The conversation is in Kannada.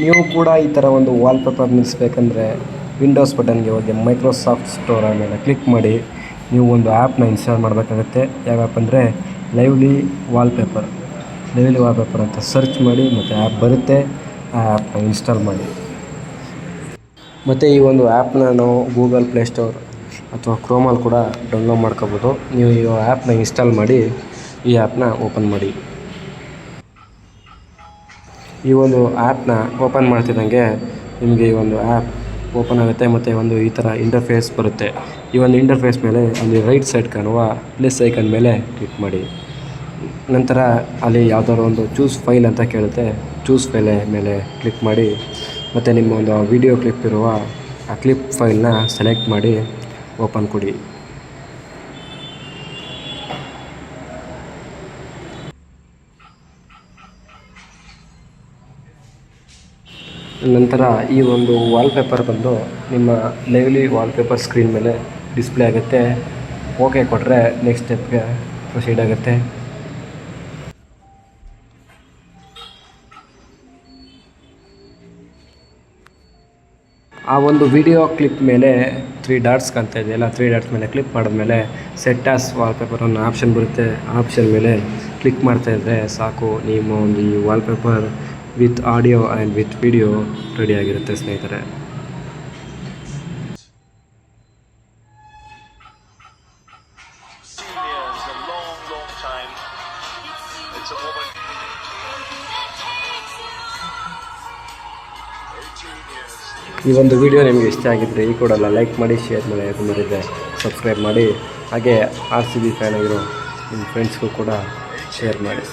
ನೀವು ಕೂಡ ಈ ಥರ ಒಂದು ವಾಲ್ಪೇಪರ್ ನಿಲ್ಲಿಸ್ಬೇಕಂದ್ರೆ ವಿಂಡೋಸ್ ಬಟನ್ಗೆ ಹೋಗಿ ಮೈಕ್ರೋಸಾಫ್ಟ್ ಸ್ಟೋರ್ ಮೇಲೆ ಕ್ಲಿಕ್ ಮಾಡಿ ನೀವು ಒಂದು ಆ್ಯಪ್ನ ಇನ್ಸ್ಟಾಲ್ ಮಾಡಬೇಕಾಗುತ್ತೆ. ಯಾವ ಆ್ಯಪ್ ಅಂದರೆ ಲೈವ್ಲಿ ವಾಲ್ಪೇಪರ್ ಅಂತ ಸರ್ಚ್ ಮಾಡಿ ಮತ್ತು ಆ್ಯಪ್ ಬರುತ್ತೆ. ಆ ಆ್ಯಪ್ನ ಇನ್ಸ್ಟಾಲ್ ಮಾಡಿ. ಮತ್ತು ಈ ಒಂದು ಆ್ಯಪ್ನ ನಾವು ಗೂಗಲ್ ಪ್ಲೇಸ್ಟೋರ್ ಅಥವಾ ಕ್ರೋಮಲ್ಲಿ ಕೂಡ ಡೌನ್ಲೋಡ್ ಮಾಡ್ಕೋಬೋದು. ನೀವು ಈ ಆ್ಯಪ್ನ ಇನ್ಸ್ಟಾಲ್ ಮಾಡಿ ಈ ಆ್ಯಪ್ನ ಓಪನ್ ಮಾಡಿ. ಈ ಒಂದು ಆ್ಯಪ್ನ ಓಪನ್ ಮಾಡ್ತಿದ್ದಂಗೆ ನಿಮಗೆ ಈ ಒಂದು ಆ್ಯಪ್ ಓಪನ್ ಆಗುತ್ತೆ ಮತ್ತು ಒಂದು ಈ ಥರ ಇಂಟರ್ಫೇಸ್ ಬರುತ್ತೆ. ಈ ಒಂದು ಇಂಟರ್ಫೇಸ್ ಮೇಲೆ ಅಲ್ಲಿ ರೈಟ್ ಸೈಡ್ ಕಾಣುವ ಪ್ಲಸ್ ಐಕನ್ ಮೇಲೆ ಕ್ಲಿಕ್ ಮಾಡಿ. ನಂತರ ಅಲ್ಲಿ ಯಾವುದಾದ್ರು ಒಂದು ಚೂಸ್ ಫೈಲ್ ಅಂತ ಕೇಳುತ್ತೆ. ಚೂಸ್ ಫೈಲ್ ಮೇಲೆ ಕ್ಲಿಕ್ ಮಾಡಿ ಮತ್ತು ನಿಮ್ಮ ಒಂದು ವಿಡಿಯೋ ಕ್ಲಿಪ್ ಇರುವ ಆ ಕ್ಲಿಪ್ ಫೈಲ್ನ ಸೆಲೆಕ್ಟ್ ಮಾಡಿ ಓಪನ್ ಕೊಡಿ. ನಂತರ ಈ ಒಂದು ವಾಲ್ಪೇಪರ್ ಬಂದು ನಿಮ್ಮ ಲೈವ್ಲಿ ವಾಲ್ಪೇಪರ್ ಸ್ಕ್ರೀನ್ ಮೇಲೆ ಡಿಸ್ಪ್ಲೇ ಆಗುತ್ತೆ. ಓಕೆ ಕೊಟ್ಟರೆ ನೆಕ್ಸ್ಟ್ ಸ್ಟೆಪ್ಗೆ ಪ್ರೊಸೀಡ್ ಆಗುತ್ತೆ. ಆ ಒಂದು ವಿಡಿಯೋ ಕ್ಲಿಪ್ ಮೇಲೆ 3 ಡಾಟ್ಸ್ ಕಾಣ್ತಾ ಇದೆಯಲ್ಲ, 3 ಡಾಟ್ಸ್ ಮೇಲೆ ಕ್ಲಿಕ್ ಮಾಡಿದ್ಮೇಲೆ ಸೆಟ್ ಆಸ್ ವಾಲ್ಪೇಪರ್ ಅನ್ನೋ ಆಪ್ಷನ್ ಬರುತ್ತೆ. ಆ ಆಪ್ಷನ್ ಮೇಲೆ ಕ್ಲಿಕ್ ಮಾಡ್ತಾಯಿದ್ರೆ ಸಾಕು, ನಿಮ್ಮ ಒಂದು ಈ wallpaper with audio and with video ರೆಡಿಯಾಗಿರುತ್ತೆ ಸ್ನೇಹಿತರೆ. ಈ ಒಂದು ವಿಡಿಯೋ ನಿಮಗೆ ಇಷ್ಟ ಆಗಿದ್ದರೆ ಈ ಕೂಡ ಲೈಕ್ ಮಾಡಿ, ಶೇರ್ ಮಾಡಿ, ಅದು ಮರಿದೆ ಸಬ್ಸ್ಕ್ರೈಬ್ ಮಾಡಿ. ಹಾಗೆ RCB ಫ್ಯಾನ್ ಆಗಿರೋ ನಿಮ್ಮ ಫ್ರೆಂಡ್ಸ್ಗೂ ಕೂಡ ಶೇರ್ ಮಾಡಿ.